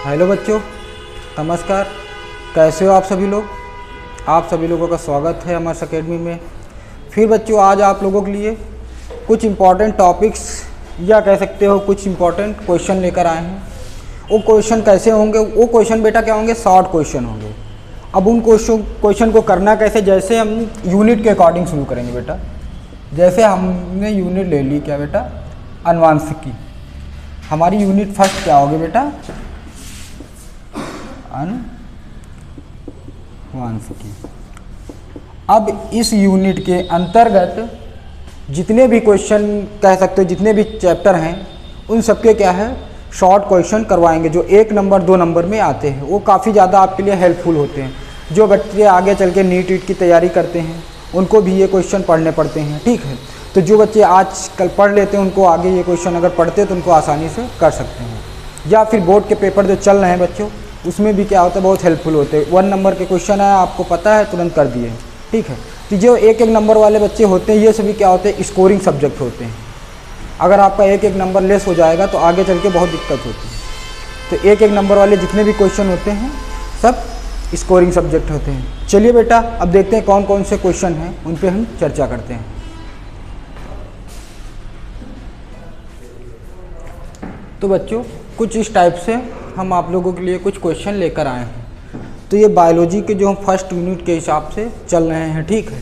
Hello बच्चों, नमस्कार। कैसे हो आप सभी लोग? आप सभी लोगों का स्वागत है हमारे अकेडमी में। फिर बच्चों, आज आप लोगों के लिए कुछ इम्पॉर्टेंट टॉपिक्स या कह सकते हो कुछ इम्पॉर्टेंट क्वेश्चन लेकर आए हैं। वो क्वेश्चन कैसे होंगे? वो क्वेश्चन बेटा क्या होंगे? शॉर्ट क्वेश्चन होंगे। अब उन क्वेश्चन को करना कैसे? जैसे हम यूनिट के अकॉर्डिंग शुरू करेंगे बेटा। जैसे हमने यूनिट ले ली क्या बेटा? अनुवांशिकी। हमारी यूनिट फर्स्ट क्या होगी बेटा? अनुवांशिकी। अब इस यूनिट के अंतर्गत जितने भी क्वेश्चन कह सकते हो, जितने भी चैप्टर हैं, उन सबके क्या है शॉर्ट क्वेश्चन करवाएंगे जो 1 नंबर 2 नंबर में आते हैं। वो काफ़ी ज़्यादा आपके लिए हेल्पफुल होते हैं। जो बच्चे आगे चल के नीट वीट की तैयारी करते हैं उनको भी ये क्वेश्चन पढ़ने पड़ते हैं, ठीक है। तो जो बच्चे आज कल पढ़ लेते हैं उनको आगे ये क्वेश्चन अगर पढ़ते हैं तो उनको आसानी से कर सकते हैं। या फिर बोर्ड के पेपर जो चल रहे हैं बच्चों, उसमें भी क्या होता है, बहुत हेल्पफुल होते हैं। 1 नंबर के क्वेश्चन है, आपको पता है, तुरंत कर दिए, ठीक है। तो जो 1-1 नंबर वाले बच्चे होते हैं ये सभी क्या होते हैं? स्कोरिंग सब्जेक्ट होते हैं। अगर आपका 1-1 नंबर लेस हो जाएगा तो आगे चल के बहुत दिक्कत होती है। तो 1-1 नंबर वाले जितने भी क्वेश्चन होते हैं सब स्कोरिंग सब्जेक्ट होते हैं। चलिए बेटा, अब देखते हैं कौन कौन से क्वेश्चन हैं, उन पे हम चर्चा करते हैं। तो बच्चों, कुछ इस टाइप से हम आप लोगों के लिए कुछ क्वेश्चन लेकर आए हैं। तो ये बायोलॉजी के जो हम फर्स्ट यूनिट के हिसाब से चल रहे हैं, ठीक है।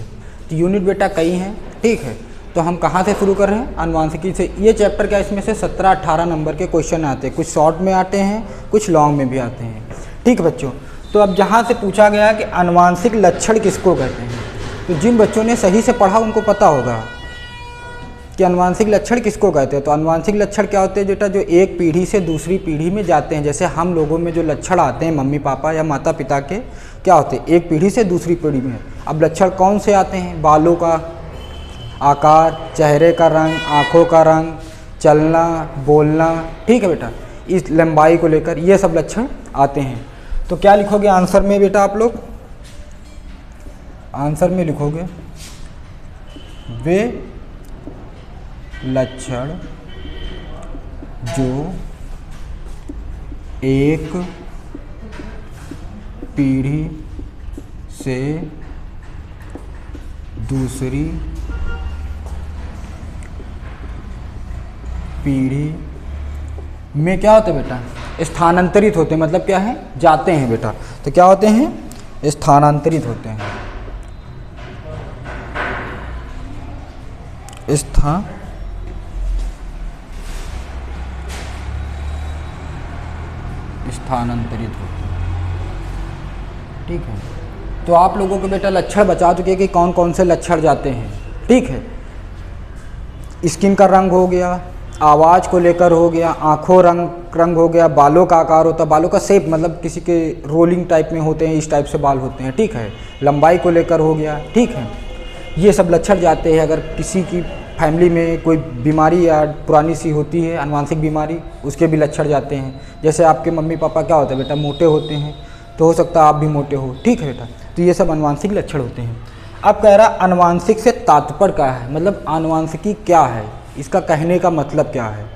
तो यूनिट बेटा कई हैं, ठीक है। तो हम कहाँ से शुरू कर रहे हैं? अनुवांशिकी से। ये चैप्टर क्या, इसमें से 17-18 नंबर के क्वेश्चन आते हैं। कुछ शॉर्ट में आते हैं, कुछ लॉन्ग में भी आते हैं, ठीक बच्चों। तो अब जहाँ से पूछा गया कि अनुवांशिक लक्षण किसको कहते हैं, तो जिन बच्चों ने सही से पढ़ा उनको पता होगा कि अनुवांशिक लक्षण किसको कहते हैं। तो अनुवांशिक लक्षण क्या होते हैं बेटा? जो एक पीढ़ी से दूसरी पीढ़ी में जाते हैं। जैसे हम लोगों में जो लक्षण आते हैं मम्मी पापा या माता पिता के, क्या होते हैं? एक पीढ़ी से दूसरी पीढ़ी में। अब लक्षण कौन से आते हैं? बालों का आकार, चेहरे का रंग, आँखों का रंग, चलना, बोलना, ठीक है बेटा। इस लंबाई को लेकर ये सब लक्षण आते हैं। तो क्या लिखोगे आंसर में बेटा? आप लोग आंसर में लिखोगे वे लक्षण जो एक पीढ़ी से दूसरी पीढ़ी में क्या होते हैं बेटा? स्थानांतरित होते हैं। मतलब क्या है? जाते हैं बेटा। तो क्या होते हैं? स्थानांतरित होते हैं। स्थानांतरित होते हैं, ठीक है। तो आप लोगों को बेटा लक्षण बचा चुके कि कौन कौन से लक्षण जाते हैं, ठीक है। स्किन का रंग हो गया, आवाज़ को लेकर हो गया, आँखों रंग हो गया, बालों का आकार होता है, बालों का शेप मतलब किसी के रोलिंग टाइप में होते हैं, इस टाइप से बाल होते हैं, ठीक है। लंबाई को लेकर हो गया, ठीक है। ये सब लक्षण जाते हैं। अगर किसी की फैमिली में कोई बीमारी या पुरानी सी होती है अनुवांशिक बीमारी, उसके भी लक्षण जाते हैं। जैसे आपके मम्मी पापा क्या होते हैं बेटा? मोटे होते हैं, तो हो सकता है आप भी मोटे हो, ठीक है बेटा। तो ये सब अनुवांशिक लक्षण होते हैं। अब कह रहा अनुवांशिक से तात्पर्य क्या है, मतलब अनुवांशिकी क्या है, इसका कहने का मतलब क्या है,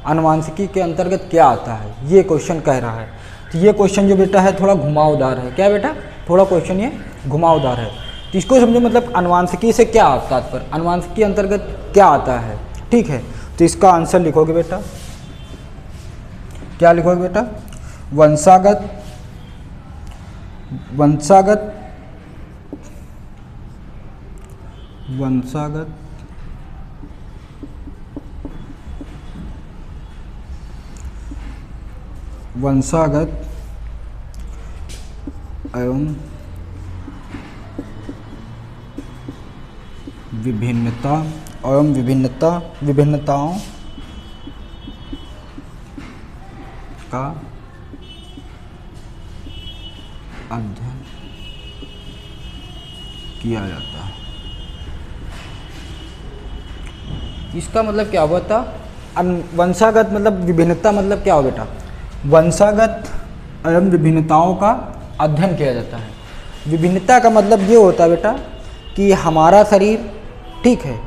अनुवांशिकी के अंतर्गत क्या आता है, ये क्वेश्चन कह रहा है। तो ये क्वेश्चन जो बेटा है थोड़ा घुमावदार है। क्या बेटा? थोड़ा क्वेश्चन ये घुमावदार है। तो इसको समझो, मतलब अनुवांशिकी से क्या तात्पर्य, अनुवांशिकी के अंतर्गत क्या आता है, ठीक है। तो इसका आंसर लिखोगे बेटा, क्या लिखोगे बेटा? वंशागत वंशागत वंशागत वंशागत एवं विभिन्नताओं का अध्ययन किया जाता है। इसका मतलब क्या हुआ था? वंशागत मतलब विभिन्नता, मतलब क्या हो बेटा? वंशागत एवं विभिन्नताओं का अध्ययन किया जाता है। विभिन्नता का मतलब ये होता है बेटा कि हमारा शरीर, ठीक है,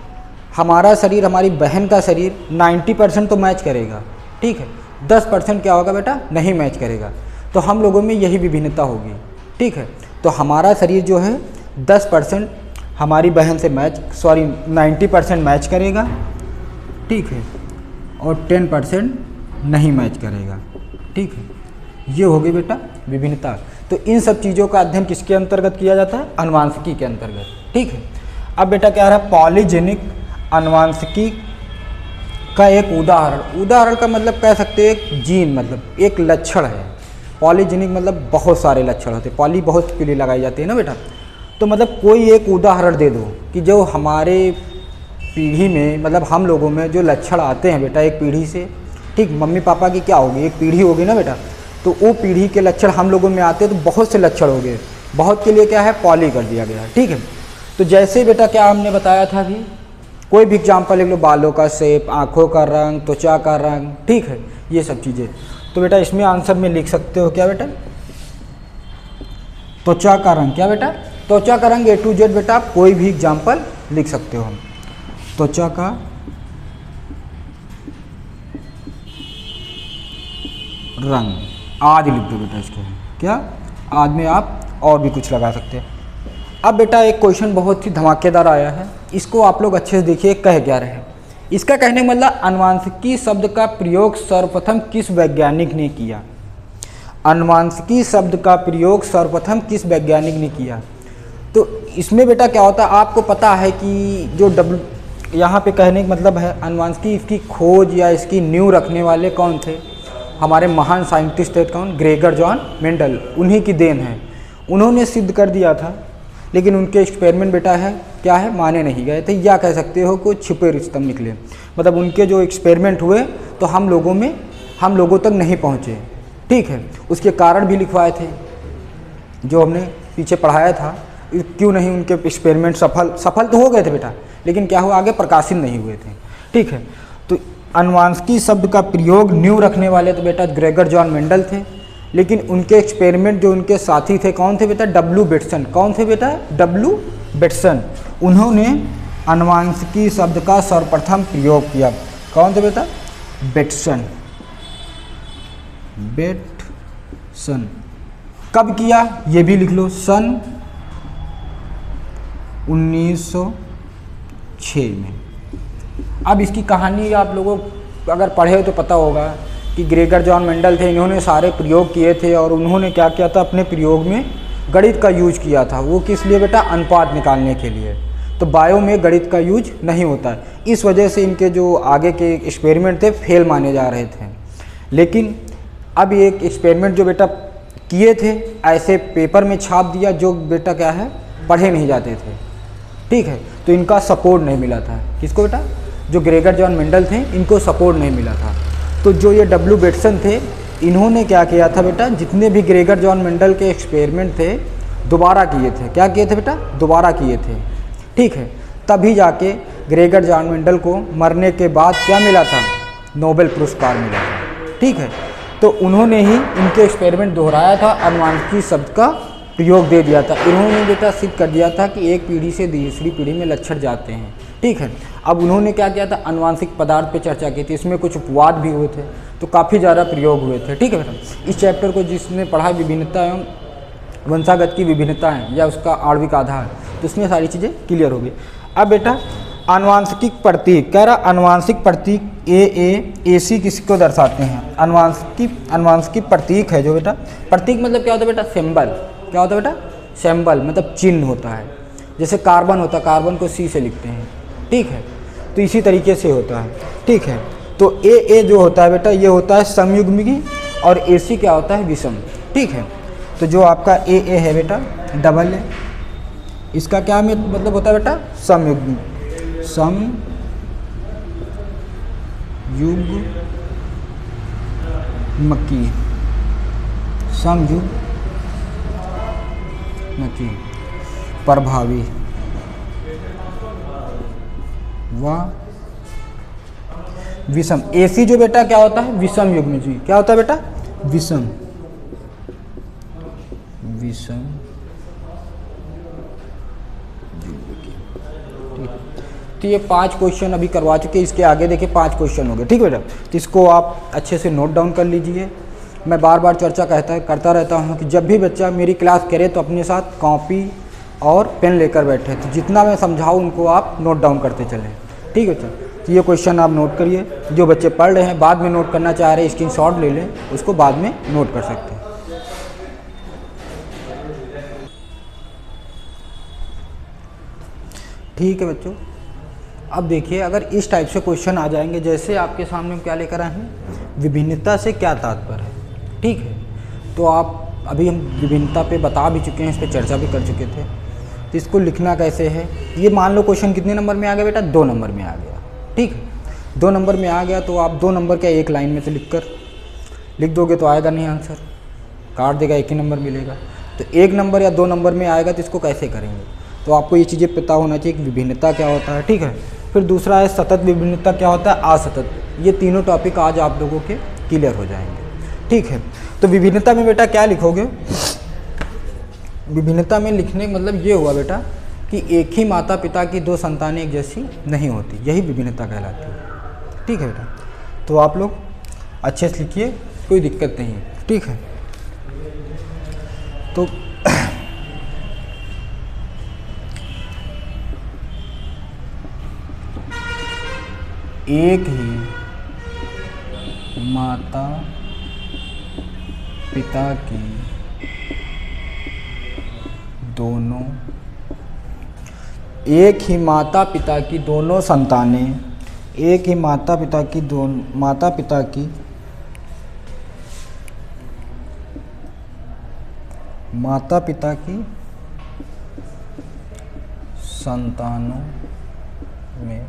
हमारा शरीर हमारी बहन का शरीर 90% तो मैच करेगा, ठीक है, 10% क्या होगा बेटा? नहीं मैच करेगा। तो हम लोगों में यही विभिन्नता होगी। ठीक है, तो हमारा शरीर जो है 10% हमारी बहन से 90% मैच करेगा। ठीक है, और 10% नहीं मैच करेगा। ठीक है, ये होगी बेटा विभिन्नता। तो इन सब चीज़ों का अध्ययन किसके अंतर्गत किया जाता है? आनुवांशिकी के अंतर्गत। ठीक है, अब बेटा क्या रहा? पॉलीजेनिक आनुवांशिकी का एक उदाहरण का मतलब कह सकते हैं एक जीन, मतलब एक लक्षण है। पॉलीजेनिक मतलब बहुत सारे लक्षण होते हैं, पॉली बहुत के लिए लगाई जाती है ना बेटा। तो मतलब कोई एक उदाहरण दे दो कि जो हमारे पीढ़ी में, मतलब हम लोगों में जो लक्षण आते हैं बेटा एक पीढ़ी से। ठीक, मम्मी पापा की क्या होगी, एक पीढ़ी होगी ना बेटा, तो वो पीढ़ी के लक्षण हम लोगों में आते हैं। तो बहुत से लक्षण हो गए, बहुत के लिए क्या है? पॉली कर दिया गया। ठीक है, तो जैसे बेटा क्या हमने बताया था कि कोई भी एग्जाम्पल लिख लो, बालों का शेप, आँखों का रंग, त्वचा का रंग। ठीक है, ये सब चीज़ें। तो बेटा इसमें आंसर में लिख सकते हो क्या बेटा? त्वचा का रंग। क्या बेटा? त्वचा का रंग A to Z बेटा आप कोई भी एग्जाम्पल लिख सकते हो। हम त्वचा का रंग आज लिख दो बेटा इसके। क्या आज में आप और भी कुछ लगा सकते हैं। अब बेटा एक क्वेश्चन बहुत ही धमाकेदार आया है, इसको आप लोग अच्छे से देखिए कह क्या रहे हैं। इसका कहने का मतलब आनुवांशिकी शब्द का प्रयोग सर्वप्रथम किस वैज्ञानिक ने किया? आनुवांशिकी शब्द का प्रयोग सर्वप्रथम किस वैज्ञानिक ने किया? तो इसमें बेटा क्या होता है, आपको पता है कि जो यहाँ पे कहने का मतलब है आनुवांशिकी, इसकी खोज या इसकी नींव रखने वाले कौन थे? हमारे महान साइंटिस्ट थे। कौन? ग्रेगर जॉन मेंडल, उन्हीं की देन है। उन्होंने सिद्ध कर दिया था, लेकिन उनके एक्सपेरिमेंट बेटा है क्या है? माने नहीं गए थे, या कह सकते हो कुछ छुपे रुस्तम निकले। मतलब उनके जो एक्सपेरिमेंट हुए तो हम लोगों तक नहीं पहुँचे। ठीक है, उसके कारण भी लिखवाए थे जो हमने पीछे पढ़ाया था। क्यों नहीं उनके एक्सपेरिमेंट सफल तो हो गए थे बेटा, लेकिन क्या हुआ आगे प्रकाशित नहीं हुए थे। ठीक है, तो आनुवांशिकी शब्द का प्रयोग नींव रखने वाले तो बेटा ग्रेगर जॉन मेंडल थे, लेकिन उनके एक्सपेरिमेंट जो उनके साथी थे कौन थे बेटा? W. बेटसन। कौन थे बेटा? W. बेटसन। उन्होंने आनुवांशिकी शब्द का सर्वप्रथम प्रयोग किया। कौन थे बेटा? बेटसन। कब किया ये भी लिख लो, सन 1906 में। अब इसकी कहानी आप लोगों अगर पढ़े तो पता होगा कि ग्रेगर जॉन मेंडल थे, इन्होंने सारे प्रयोग किए थे और उन्होंने क्या किया था? अपने प्रयोग में गणित का यूज किया था। वो किस लिए बेटा? अनुपात निकालने के लिए। तो बायो में गणित का यूज नहीं होता है, इस वजह से इनके जो आगे के एक्सपेरिमेंट थे फेल माने जा रहे थे। लेकिन अब ये एक एक्सपेरिमेंट जो बेटा किए थे ऐसे पेपर में छाप दिया जो बेटा क्या है? पढ़े नहीं जाते थे। ठीक है, तो इनका सपोर्ट नहीं मिला था। किसको बेटा? जो ग्रेगर जॉन मेंडल थे इनको सपोर्ट नहीं मिला था। तो जो ये W. बेटसन थे इन्होंने क्या किया था बेटा? जितने भी ग्रेगर जॉन मेंडल के एक्सपेरिमेंट थे दोबारा किए थे। क्या किए थे बेटा? दोबारा किए थे। ठीक है, तभी जाके ग्रेगर जॉन मेंडल को मरने के बाद क्या मिला था? नोबेल पुरस्कार मिला था। ठीक है, तो उन्होंने ही इनके एक्सपेरिमेंट दोहराया था, आनुवांशिकी शब्द का प्रयोग दे दिया था। इन्होंने बेटा सिद्ध कर दिया था कि एक पीढ़ी से दूसरी पीढ़ी में लक्षण जाते हैं। ठीक है, अब उन्होंने क्या किया था? आनुवांशिक पदार्थ पे चर्चा की थी, इसमें कुछ अपवाद भी हुए थे, तो काफ़ी ज़्यादा प्रयोग हुए थे। ठीक है बेटा, इस चैप्टर को जिसने पढ़ा विभिन्नता एवं वंशागत की विभिन्नताएं या उसका आणविक आधार, तो उसमें सारी चीज़ें क्लियर हो गई। अब बेटा आनुवांशिक प्रतीक कह रहा, आनुवांशिक प्रतीक AC किसको दर्शाते हैं? आनुवांशिक प्रतीक है जो बेटा, प्रतीक मतलब क्या होता है बेटा? सिंबल। क्या होता है बेटा? सिंबल मतलब चिन्ह होता है। जैसे कार्बन होता है, कार्बन को C से लिखते हैं। ठीक है, तो इसी तरीके से होता है। ठीक है, तो AA जो होता है बेटा ये होता है समयुग्मी और AC क्या होता है? विषम। ठीक है, तो जो आपका AA है बेटा डबल है, इसका क्या मतलब होता है बेटा? समयुग्मी। समयुग्मकी प्रभावी व विषम। AC जो बेटा क्या होता है? विषम युग्म जी। क्या होता है बेटा? विषम तो ये 5 क्वेश्चन अभी करवा चुके, इसके आगे देखिए 5 क्वेश्चन हो गए। ठीक है बेटा, तो इसको आप अच्छे से नोट डाउन कर लीजिए मैं बार बार चर्चा करता रहता हूँ कि जब भी बच्चा मेरी क्लास करे तो अपने साथ कॉपी और पेन लेकर बैठे, तो जितना मैं समझाऊँ उनको आप नोट डाउन करते चलें। ठीक है बच्चा, तो ये क्वेश्चन आप नोट करिए। जो बच्चे पढ़ रहे हैं बाद में नोट करना चाह रहे हैं, स्क्रीनशॉट ले लें, उसको बाद में नोट कर सकते हैं। ठीक है बच्चों, अब देखिए अगर इस टाइप से क्वेश्चन आ जाएंगे, जैसे आपके सामने हम क्या लेकर आए हैं, विभिन्नता से क्या तात्पर्य है। ठीक है, तो आप अभी हम विभिन्नता पे बता भी चुके हैं, इस पर चर्चा भी कर चुके थे। तो इसको लिखना कैसे है, ये मान लो क्वेश्चन कितने नंबर में आ गया बेटा, 2 नंबर में आ गया। ठीक है, 2 नंबर में आ गया तो आप 2 नंबर का एक लाइन में से लिख दोगे तो आएगा नहीं आंसर, काट देगा, 1 ही नंबर मिलेगा। तो 1 नंबर या 2 नंबर में आएगा तो इसको कैसे करेंगे, तो आपको ये चीज़ें पता होना चाहिए कि विभिन्नता क्या होता है। ठीक है, फिर दूसरा है सतत विभिन्नता क्या होता है, असतत। ये तीनों टॉपिक आज आप लोगों के क्लियर हो जाएंगे। ठीक है, तो विभिन्नता में बेटा क्या लिखोगे, विभिन्नता में लिखने का मतलब ये हुआ बेटा कि एक ही माता पिता की 2 संतानें एक जैसी नहीं होती, यही विभिन्नता कहलाती है। ठीक है बेटा, तो आप लोग अच्छे से लिखिए, कोई दिक्कत नहीं है। ठीक है, तो एक ही माता पिता की दोनों, एक ही माता पिता की दोनों संतानें, एक ही माता पिता की माता पिता की संतानों में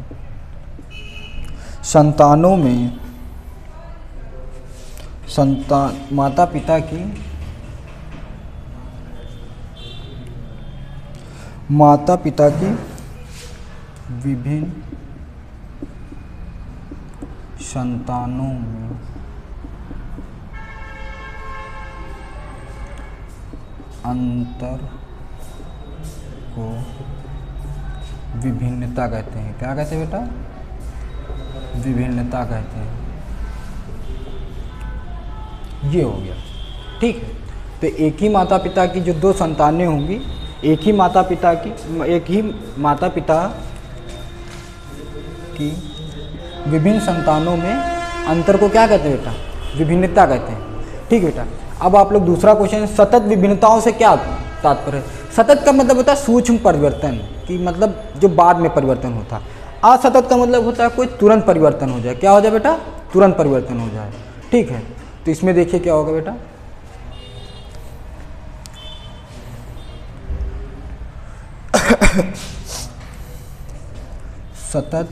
माता पिता की विभिन्न संतानों में अंतर को विभिन्नता कहते हैं। क्या कहते हैं बेटा, विभिन्नता कहते हैं। ये हो गया। ठीक है, तो एक ही माता पिता की जो 2 संतानें होंगी, एक ही माता पिता की विभिन्न संतानों में अंतर को क्या कहते हैं बेटा, विभिन्नता कहते हैं। ठीक है बेटा, अब आप लोग दूसरा क्वेश्चन, सतत विभिन्नताओं से क्या तात्पर्य है। सतत का मतलब होता है सूक्ष्म परिवर्तन, कि मतलब जो बाद में परिवर्तन होता है। असतत का मतलब होता है कोई तुरंत परिवर्तन हो जाए। क्या हो जाए बेटा, तुरंत परिवर्तन हो जाए। ठीक है, तो इसमें देखिए क्या होगा बेटा, सतत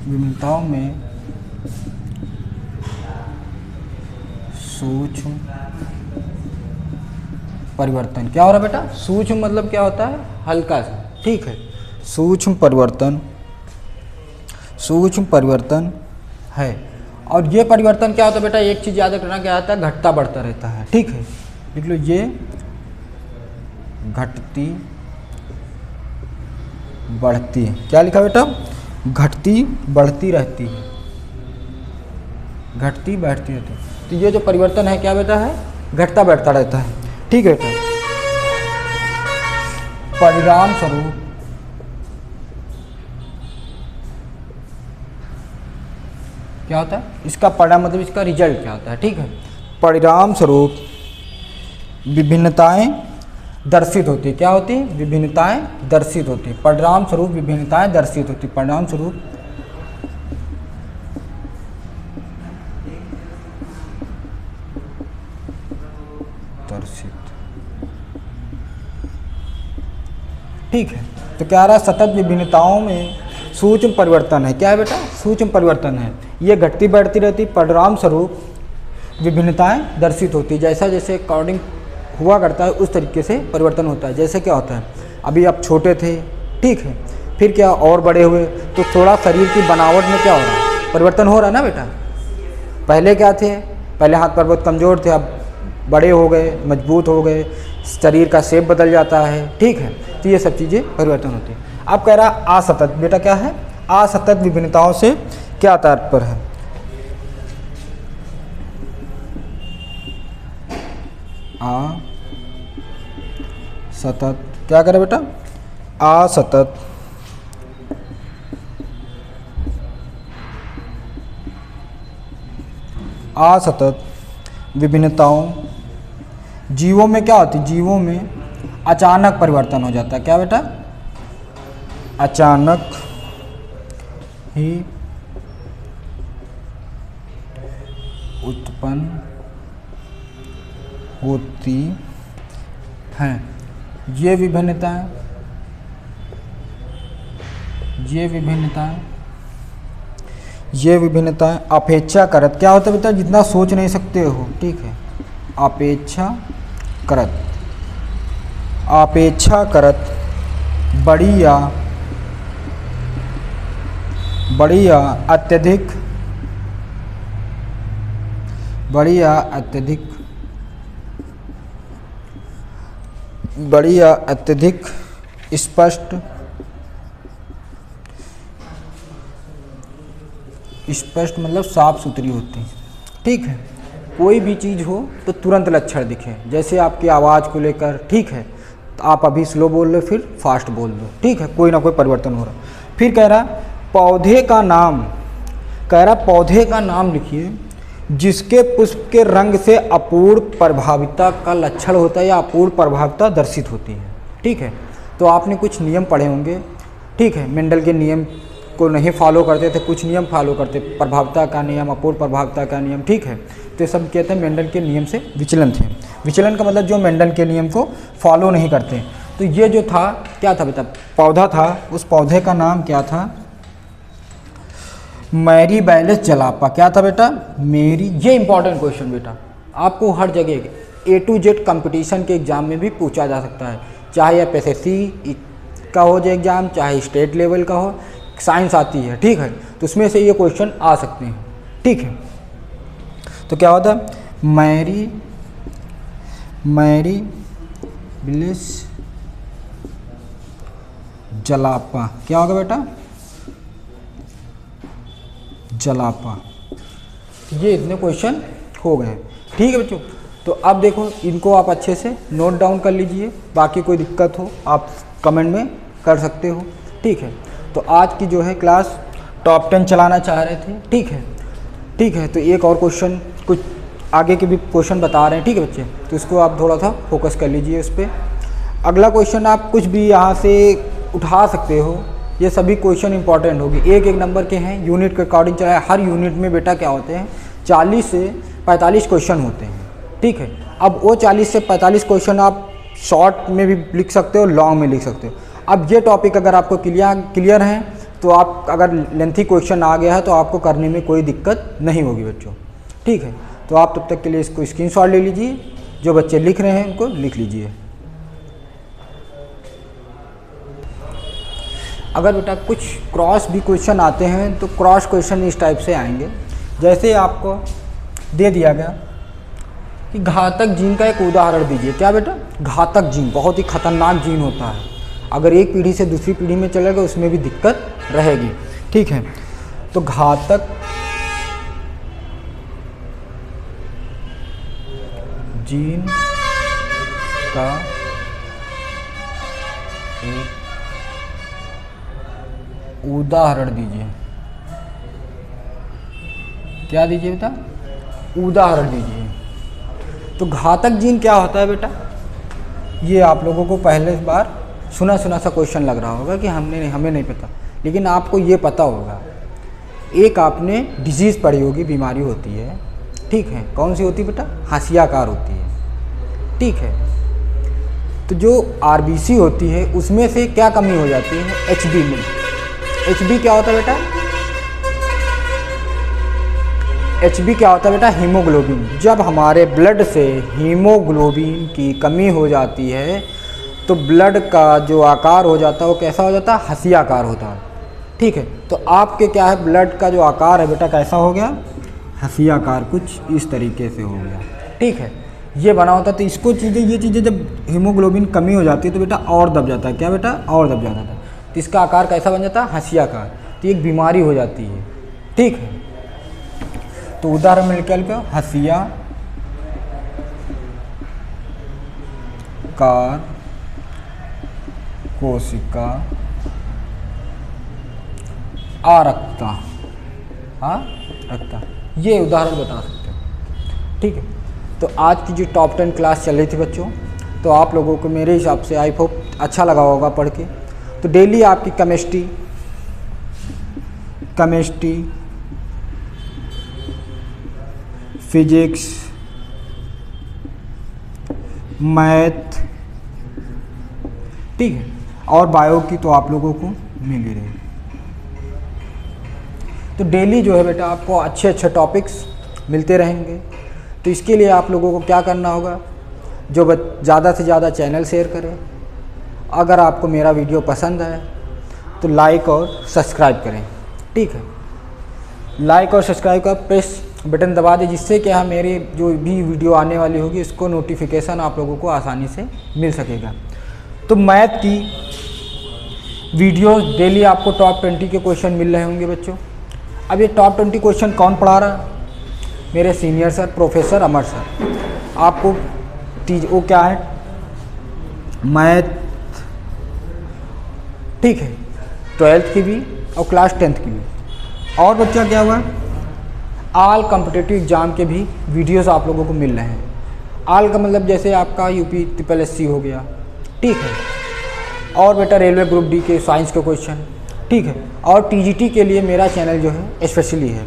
विभिन्नताओं में सूक्ष्म परिवर्तन। क्या हो रहा है बेटा, सूक्ष्म मतलब क्या होता है, हल्का सा। ठीक है, सूक्ष्म परिवर्तन है। और ये परिवर्तन क्या होता है बेटा, एक चीज़ याद रखना, क्या आता है, घटता बढ़ता रहता है। ठीक है, लिख लो, ये घटती बढ़ती है। क्या लिखा बेटा, घटती बढ़ती रहती है, घटती बढ़ती रहती है। तो ये जो परिवर्तन है क्या बेटा है, घटता बढ़ता रहता है। ठीक है बेटा, परिणाम स्वरूप क्या होता है, इसका परिणाम मतलब इसका रिजल्ट क्या होता है। ठीक है, परिणाम स्वरूप विभिन्नताएं दर्शित होती है। क्या होती है, विभिन्नताएं दर्शित होती है। परिणाम स्वरूप विभिन्नताएं दर्शित होती है, परिणाम स्वरूप दर्शित। ठीक है, तो क्या रहा, सतत विभिन्नताओं में सूक्ष्म परिवर्तन है। क्या है बेटा, सूक्ष्म परिवर्तन है। ये घटती बढ़ती रहती, परिणाम स्वरूप विभिन्नताएं दर्शित होती है। जैसा जैसे अकॉर्डिंग हुआ करता है उस तरीके से परिवर्तन होता है। जैसे क्या होता है, अभी आप छोटे थे, ठीक है, फिर क्या और बड़े हुए, तो थोड़ा शरीर की बनावट में क्या हो रहा है, परिवर्तन हो रहा है ना बेटा। पहले क्या थे, पहले हाथ पैर बहुत कमज़ोर थे, अब बड़े हो गए, मजबूत हो गए, शरीर का शेप बदल जाता है, ठीक है। तो ये सब चीज़ें परिवर्तन होती है। अब कह रहा असतत, बेटा क्या है? असतत विभिन्नताओं से क्या तात्पर्य है? असतत क्या करे बेटा? असतत असतत विभिन्नताओं जीवों में क्या होती है? जीवों में अचानक परिवर्तन हो जाता है। क्या बेटा? अचानक ही उत्पन्न होती हैं ये विभिन्नताएं, ये विभिन्नताएं अपेक्षाकृत क्या होता है बेटा? जितना सोच नहीं सकते हो, ठीक है। अपेक्षाकृत बड़ी या अत्यधिक स्पष्ट मतलब साफ सुथरी होती है, ठीक है। कोई भी चीज़ हो तो तुरंत लक्षण दिखे, जैसे आपकी आवाज़ को लेकर, ठीक है। तो आप अभी स्लो बोल रहे हो, फिर फास्ट बोल दो, ठीक है। कोई ना कोई परिवर्तन हो रहा। फिर कह रहा पौधे का नाम लिखिए जिसके पुष्प के रंग से अपूर्ण प्रभाविता का लक्षण होता है या अपूर्ण प्रभाविता दर्शित होती है, ठीक है। तो आपने कुछ नियम पढ़े होंगे, ठीक है। मेंडल के नियम को नहीं फॉलो करते थे, कुछ नियम फॉलो करते, प्रभाविता का नियम, अपूर्ण प्रभाविता का नियम, ठीक है। तो ये सब कहते हैं मेंडल के नियम से विचलन थे। विचलन का मतलब जो मेंडल के नियम को फॉलो नहीं करते। तो ये जो था क्या था बेटा? पौधा था। उस पौधे का नाम क्या था? मैरीबैलिस जलापा। क्या था बेटा? ये इंपॉर्टेंट क्वेश्चन बेटा, आपको हर जगह A to Z कंपटीशन के एग्जाम में भी पूछा जा सकता है, चाहे SSC का हो जो एग्ज़ाम, चाहे स्टेट लेवल का हो। साइंस आती है, ठीक है, तो उसमें से ये क्वेश्चन आ सकते हैं, ठीक है। तो क्या होता है? मैरीबैलिस जलापा। क्या होगा बेटा? जलापा। ये इतने क्वेश्चन हो गए, ठीक है बच्चों। तो अब देखो, इनको आप अच्छे से नोट डाउन कर लीजिए। बाकी कोई दिक्कत हो आप कमेंट में कर सकते हो, ठीक है। तो आज की जो है क्लास टॉप 10 चलाना चाह रहे थे, ठीक है, ठीक है। तो एक और क्वेश्चन, कुछ आगे के भी क्वेश्चन बता रहे हैं, ठीक है बच्चे। तो इसको आप थोड़ा सा फोकस कर लीजिए उस पर। अगला क्वेश्चन आप कुछ भी यहाँ से उठा सकते हो, ये सभी क्वेश्चन इंपॉर्टेंट होगी, एक नंबर के हैं। यूनिट के अकॉर्डिंग चला, हर यूनिट में बेटा क्या होते हैं 40 से 45 क्वेश्चन होते हैं, ठीक है। अब वो 40 से 45 क्वेश्चन आप शॉर्ट में भी लिख सकते हो, लॉन्ग में लिख सकते हो। अब ये टॉपिक अगर आपको क्लियर है तो आप, अगर लेंथी क्वेश्चन आ गया है तो आपको करने में कोई दिक्कत नहीं होगी बच्चों, ठीक है। तो आप तब तक के लिए इसको स्क्रीनशॉट ले लीजिए, जो बच्चे लिख रहे हैं उनको लिख लीजिए। अगर बेटा कुछ क्रॉस भी क्वेश्चन आते हैं तो क्रॉस क्वेश्चन इस टाइप से आएंगे, जैसे आपको दे दिया गया कि घातक जीन का एक उदाहरण दीजिए। क्या बेटा? घातक जीन बहुत ही खतरनाक जीन होता है, अगर एक पीढ़ी से दूसरी पीढ़ी में चलेगा उसमें भी दिक्कत रहेगी, ठीक है। तो घातक जीन का एक उदाहरण दीजिए। क्या दीजिए बेटा? उदाहरण दीजिए। तो घातक जीन क्या होता है बेटा? ये आप लोगों को पहले बार सुना सा क्वेश्चन लग रहा होगा कि हमें नहीं पता, लेकिन आपको ये पता होगा। एक आपने डिजीज़ पढ़ी होगी, बीमारी होती है, ठीक है। कौन सी होती है बेटा? हाशियाकार होती है, ठीक है। तो जो RBC होती है उसमें से क्या कमी हो जाती है? HB में। HB क्या होता है बेटा? HB क्या होता है बेटा? हीमोग्लोबिन। जब हमारे ब्लड से हीमोग्लोबिन की कमी हो जाती है तो ब्लड का जो आकार हो जाता है वो कैसा हो जाता है? हाशियाकार होता है, ठीक है। तो आपके क्या है, ब्लड का जो आकार है बेटा कैसा हो गया? हाशियाकार, कुछ इस तरीके से हो गया, ठीक है। ये बना होता है। तो इसको चीज़ें, ये चीज़ें जब हीमोग्लोबिन कमी हो जाती है तो बेटा और दब जाता है। क्या बेटा? और दब जाता था। तो इसका आकार कैसा बन जाता है? हंसियाकार। तो एक बीमारी हो जाती है, ठीक है। तो उदाहरण में निकल कर हंसिया कार कोशिका आरक्ता, रक्ता, ये उदाहरण बता सकते हो, ठीक है। तो आज की जो टॉप 10 क्लास चल रही थी बच्चों, तो आप लोगों को मेरे हिसाब से आई होप अच्छा लगा होगा पढ़ के। तो डेली आपकी केमिस्ट्री, फिजिक्स, मैथ, ठीक है, और बायो की तो आप लोगों को मिल ही रही। तो डेली जो है बेटा आपको अच्छे अच्छे टॉपिक्स मिलते रहेंगे। तो इसके लिए आप लोगों को क्या करना होगा, जो ज़्यादा से ज़्यादा चैनल शेयर करें। अगर आपको मेरा वीडियो पसंद आए तो लाइक और सब्सक्राइब करें, ठीक है। लाइक और सब्सक्राइब का प्रेस बटन दबा दें, जिससे कि मेरे जो भी वीडियो आने वाली होगी इसको नोटिफिकेशन आप लोगों को आसानी से मिल सकेगा। तो मैथ की वीडियो डेली आपको टॉप 20 के क्वेश्चन मिल रहे होंगे बच्चों। अब ये टॉप 20 क्वेश्चन कौन पढ़ा रहा? मेरे सीनियर सर प्रोफेसर अमर सर। आपको वो क्या है? मैथ, ठीक है, 12th की भी और क्लास 10th की भी। और बच्चा क्या हुआ, ऑल कॉम्पिटिटिव एग्जाम के भी वीडियोस आप लोगों को मिल रहे हैं। ऑल का मतलब जैसे आपका यूपी SSC हो गया, ठीक है, और बेटा रेलवे ग्रुप डी के साइंस के क्वेश्चन, ठीक है। और TGT के लिए मेरा चैनल जो है स्पेशली है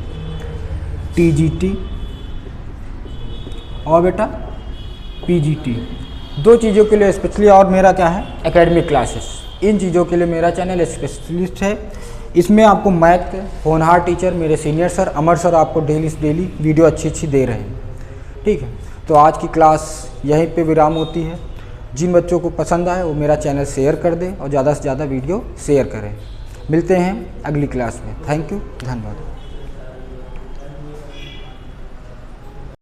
TGT और बेटा PGT, दो चीज़ों के लिए स्पेशली। और मेरा क्या है, एकेडमिक क्लासेस, इन चीज़ों के लिए मेरा चैनल स्पेशलिस्ट है। इसमें आपको मैथ के होनहार टीचर मेरे सीनियर सर अमर सर आपको डेली वीडियो अच्छी दे रहे हैं, ठीक है। तो आज की क्लास यहीं पे विराम होती है। जिन बच्चों को पसंद आए वो मेरा चैनल शेयर कर दें और ज़्यादा से ज़्यादा वीडियो शेयर करें। मिलते हैं अगली क्लास में। थैंक यू, धन्यवाद।